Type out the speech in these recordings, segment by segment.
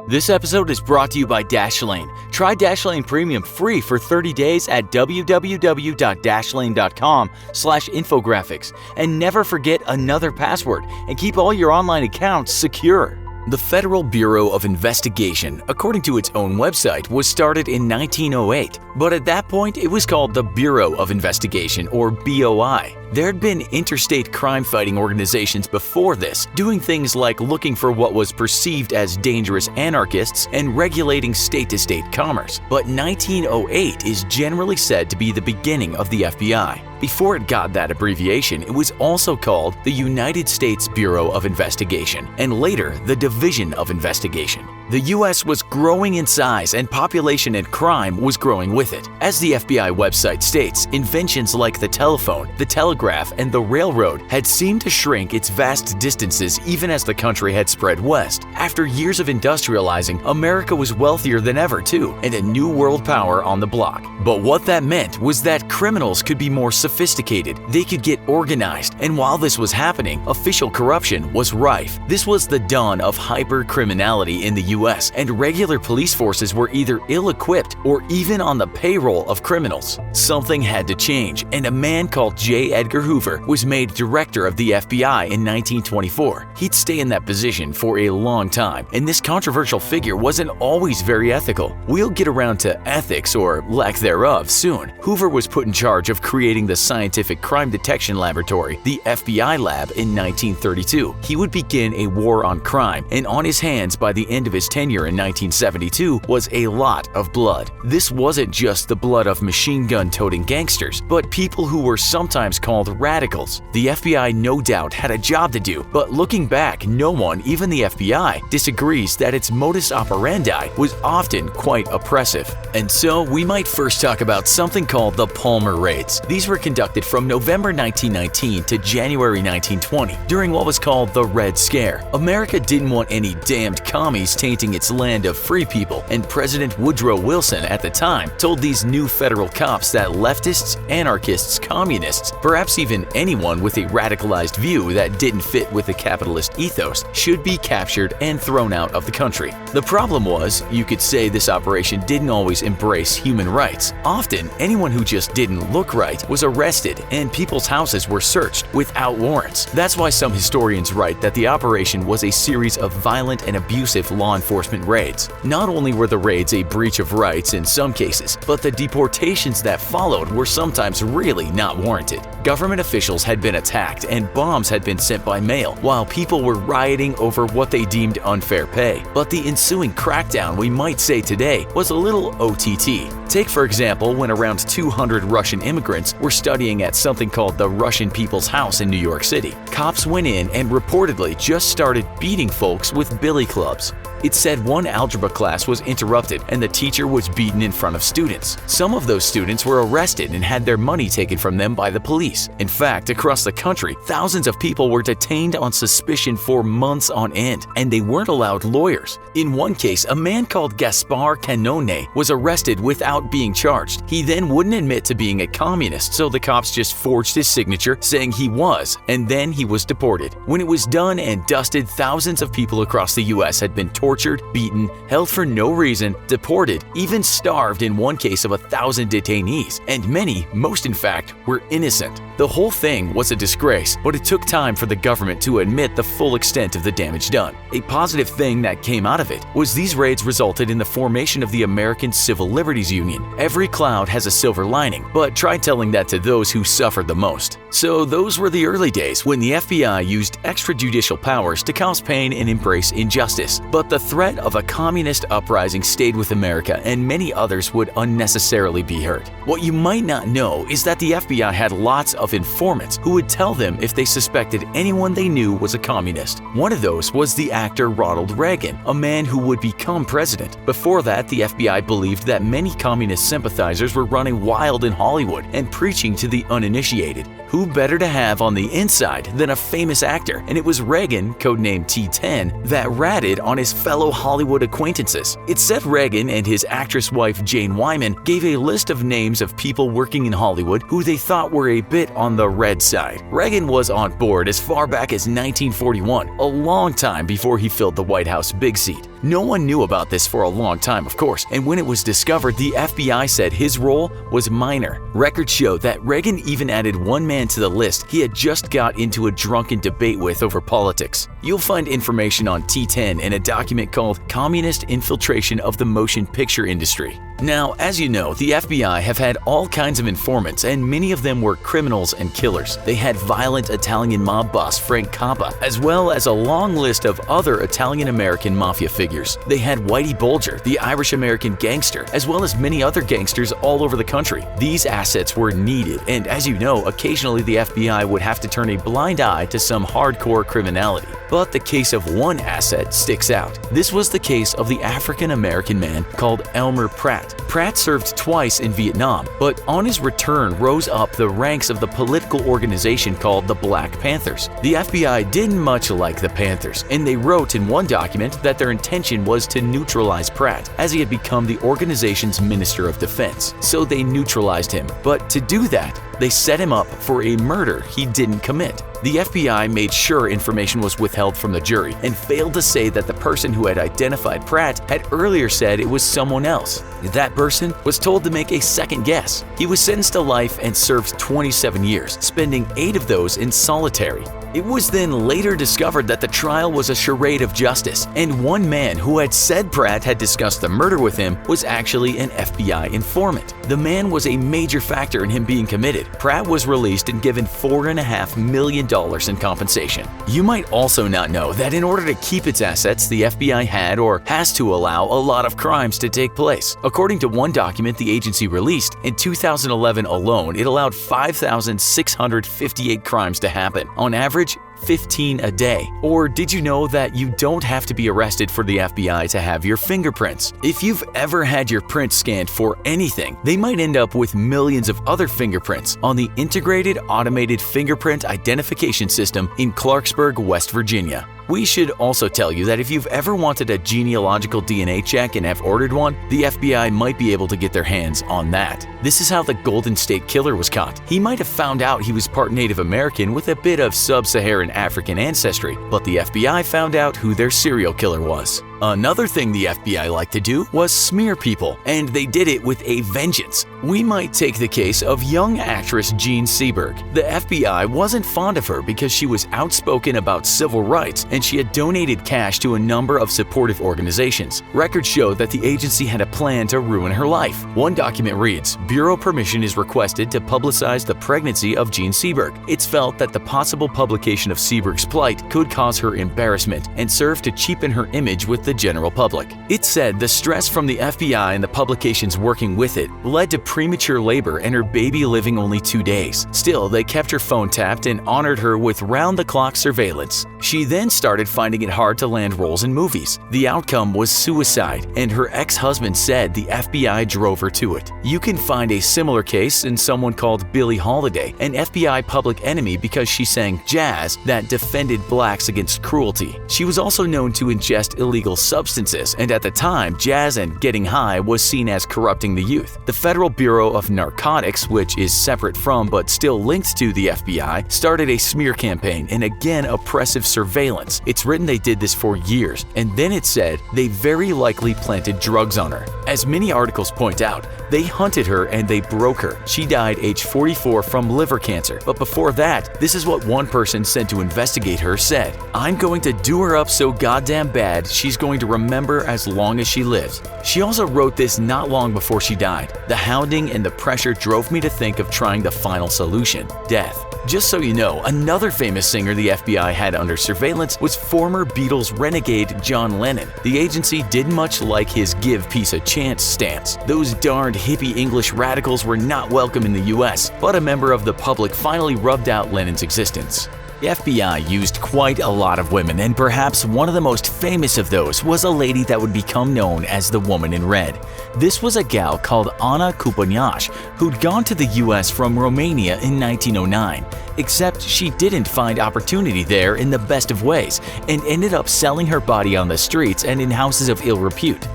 This episode is brought to you by Dashlane. Try Dashlane Premium free for 30 days at www.dashlane.com/infographics. And never forget another password and keep all your online accounts secure. The Federal Bureau of Investigation, according to its own website, was started in 1908, but at that point it was called the Bureau of Investigation, or BOI. There had been interstate crime-fighting organizations before this, doing things like looking for what was perceived as dangerous anarchists and regulating state-to-state commerce. But 1908 is generally said to be the beginning of the FBI. Before it got that abbreviation, it was also called the United States Bureau of Investigation, and later the Division of Investigation. The U.S. was growing in size and population and crime was growing with it. As the FBI website states, inventions like the telephone, the telegraph, and the railroad had seemed to shrink its vast distances even as the country had spread west. After years of industrializing, America was wealthier than ever too, and a new world power on the block. But what that meant was that criminals could be more sophisticated, they could get organized, and while this was happening, official corruption was rife. This was the dawn of hyper-criminality in the US, and regular police forces were either ill-equipped or even on the payroll of criminals. Something had to change, and a man called J. Edgar Hoover was made director of the FBI in 1924. He'd stay in that position for a long time, and this controversial figure wasn't always very ethical. We'll get around to ethics, or lack thereof, soon. Hoover was put in charge of creating the Scientific Crime Detection Laboratory, the FBI lab, in 1932. He would begin a war on crime, and on his hands by the end of his tenure in 1972 was a lot of blood. This wasn't just the blood of machine gun-toting gangsters, but people who were sometimes called radicals. The FBI no doubt had a job to do, but looking back, no one, even the FBI, disagrees that its modus operandi was often quite oppressive. And so we might first talk about something called the Palmer Raids. These were conducted from November 1919 to January 1920 during what was called the Red Scare. America didn't want any damned commies tainting its land of free people, and President Woodrow Wilson at the time told these new federal cops that leftists, anarchists, communists, perhaps even anyone with a radicalized view that didn't fit with the capitalist ethos should be captured and thrown out of the country. The problem was, you could say this operation didn't always embrace human rights. Often, anyone who just didn't look right was arrested and people's houses were searched without warrants. That's why some historians write that the operation was a series of violent and abusive law enforcement raids. Not only were the raids a breach of rights in some cases, but the deportations that followed were sometimes really not warranted. Government officials had been attacked and bombs had been sent by mail, while people were rioting over what they deemed unfair pay. But the ensuing crackdown, we might say today, was a little OTT. Take for example when around 200 Russian immigrants were studying at something called the Russian People's House in New York City. Cops went in and reportedly just started beating folks with billy clubs. It said one algebra class was interrupted and the teacher was beaten in front of students. Some of those students were arrested and had their money taken from them by the police. In fact, across the country, thousands of people were detained on suspicion for months on end, and they weren't allowed lawyers. In one case, a man called Gaspar Canone was arrested without being charged. He then wouldn't admit to being a communist, so the cops just forged his signature saying he was, and then he was deported. When it was done and dusted, thousands of people across the US had been tortured, beaten, held for no reason, deported, even starved in one case of 1,000 detainees, and many, most in fact, were innocent. The whole thing was a disgrace, but it took time for the government to admit the full extent of the damage done. A positive thing that came out of it was these raids resulted in the formation of the American Civil Liberties Union. Every cloud has a silver lining, but try telling that to those who suffered the most. So those were the early days when the FBI used extrajudicial powers to cause pain and embrace injustice. But the threat of a communist uprising stayed with America, and many others would unnecessarily be hurt. What you might not know is that the FBI had lots of informants who would tell them if they suspected anyone they knew was a communist. One of those was the actor Ronald Reagan, a man who would become president. Before that, the FBI believed that many communist sympathizers were running wild in Hollywood and preaching to the uninitiated. Who better to have on the inside than a famous actor? And it was Reagan, codenamed T10, that ratted on his fellow Hollywood acquaintances. It said Reagan and his actress wife Jane Wyman gave a list of names of people working in Hollywood who they thought were a bit on the red side. Reagan was on board as far back as 1941, a long time before he filled the White House big seat. No one knew about this for a long time, of course, and when it was discovered, the FBI said his role was minor. Records show that Reagan even added one man to the list he had just got into a drunken debate with over politics. You'll find information on T10 in a document called Communist Infiltration of the Motion Picture Industry. Now, as you know, the FBI have had all kinds of informants, and many of them were criminals and killers. They had violent Italian mob boss Frank Cappa, as well as a long list of other Italian-American mafia figures. They had Whitey Bulger, the Irish-American gangster, as well as many other gangsters all over the country. These assets were needed, and as you know, occasionally the FBI would have to turn a blind eye to some hardcore criminality. But the case of one asset sticks out. This was the case of the African-American man called Elmer Pratt. Pratt served twice in Vietnam, but on his return rose up the ranks of the political organization called the Black Panthers. The FBI didn't much like the Panthers, and they wrote in one document that their intention was to neutralize Pratt, as he had become the organization's Minister of Defense. So they neutralized him, but to do that, they set him up for a murder he didn't commit. The FBI made sure information was withheld from the jury and failed to say that the person who had identified Pratt had earlier said it was someone else. That person was told to make a second guess. He was sentenced to life and served 27 years, spending 8 of those in solitary. It was then later discovered that the trial was a charade of justice, and one man who had said Pratt had discussed the murder with him was actually an FBI informant. The man was a major factor in him being committed. Pratt was released and given $4.5 million in compensation. You might also not know that in order to keep its assets, the FBI had or has to allow a lot of crimes to take place. According to one document the agency released, in 2011 alone, it allowed 5,658 crimes to happen. On average, 15 a day. Or did you know that you don't have to be arrested for the FBI to have your fingerprints? If you've ever had your prints scanned for anything, they might end up with millions of other fingerprints on the Integrated Automated Fingerprint Identification System in Clarksburg, West Virginia. We should also tell you that if you've ever wanted a genealogical DNA check and have ordered one, the FBI might be able to get their hands on that. This is how the Golden State Killer was caught. He might have found out he was part Native American with a bit of sub-Saharan African ancestry, but the FBI found out who their serial killer was. Another thing the FBI liked to do was smear people, and they did it with a vengeance. We might take the case of young actress Jean Seberg. The FBI wasn't fond of her because she was outspoken about civil rights and she had donated cash to a number of supportive organizations. Records show that the agency had a plan to ruin her life. One document reads, "Bureau permission is requested to publicize the pregnancy of Jean Seberg. It's felt that the possible publication of Seberg's plight could cause her embarrassment and serve to cheapen her image with the general public." It said the stress from the FBI and the publications working with it led to premature labor and her baby living only 2 days. Still, they kept her phone tapped and honored her with round-the-clock surveillance. She then started finding it hard to land roles in movies. The outcome was suicide, and her ex-husband said the FBI drove her to it. You can find a similar case in someone called Billie Holiday, an FBI public enemy because she sang jazz that defended blacks against cruelty. She was also known to ingest illegal substances, and at the time, jazz and getting high was seen as corrupting the youth. The Federal Bureau of Narcotics, which is separate from but still linked to the FBI, started a smear campaign and again oppressive surveillance. It's written they did this for years, and then it said they very likely planted drugs on her. As many articles point out, they hunted her and they broke her. She died age 44 from liver cancer, but before that, this is what one person sent to investigate her said, "I'm going to do her up so goddamn bad she's going to remember as long as she lives." She also wrote this not long before she died. "The hounding and the pressure drove me to think of trying the final solution, death." Just so you know, another famous singer the FBI had under surveillance was former Beatles renegade John Lennon. The agency didn't much like his give peace a chance stance. Those darned hippie English radicals were not welcome in the US, but a member of the public finally rubbed out Lennon's existence. The FBI used quite a lot of women, and perhaps one of the most famous of those was a lady that would become known as the Woman in Red. This was a gal called Ana Kuponiash who'd gone to the US from Romania in 1909. Except she didn't find opportunity there in the best of ways and ended up selling her body on the streets and in houses of ill repute.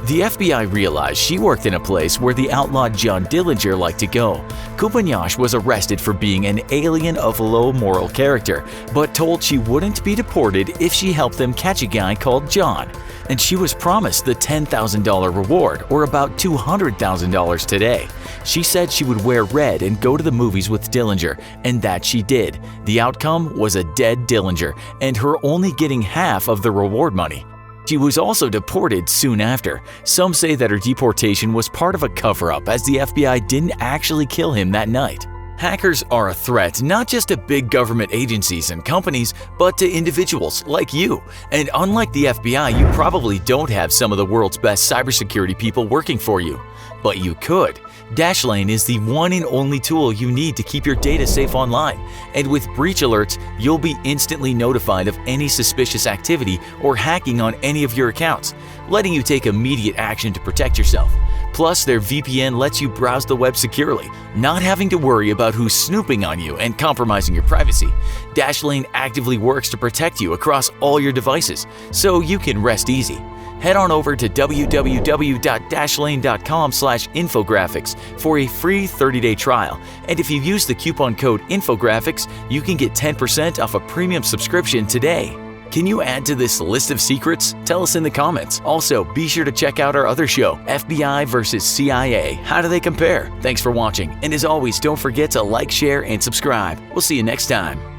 The FBI realized she worked in a place where the outlaw John Dillinger liked to go. Kuponiash was arrested for being an alien of low moral character, but told she wouldn't be deported if she helped them catch a guy called John. and she was promised the $10,000 reward, or about $200,000 today. She said she would wear red and go to the movies with Dillinger, and that she did. The outcome was a dead Dillinger, and her only getting half of the reward money. She was also deported soon after. Some say that her deportation was part of a cover-up, as the FBI didn't actually kill him that night. Hackers are a threat not just to big government agencies and companies, but to individuals like you. And unlike the FBI, you probably don't have some of the world's best cybersecurity people working for you. But you could. Dashlane is the one and only tool you need to keep your data safe online. And with breach alerts, you'll be instantly notified of any suspicious activity or hacking on any of your accounts, letting you take immediate action to protect yourself. Plus, their VPN lets you browse the web securely, not having to worry about who's snooping on you and compromising your privacy. Dashlane actively works to protect you across all your devices, so you can rest easy. Head on over to www.dashlane.com/infographics for a free 30-day trial. And if you use the coupon code Infographics, you can get 10% off a premium subscription today. Can you add to this list of secrets? Tell us in the comments. Also, be sure to check out our other show, FBI vs. CIA. How do they compare? Thanks for watching, and as always, don't forget to like, share, and subscribe. We'll see you next time.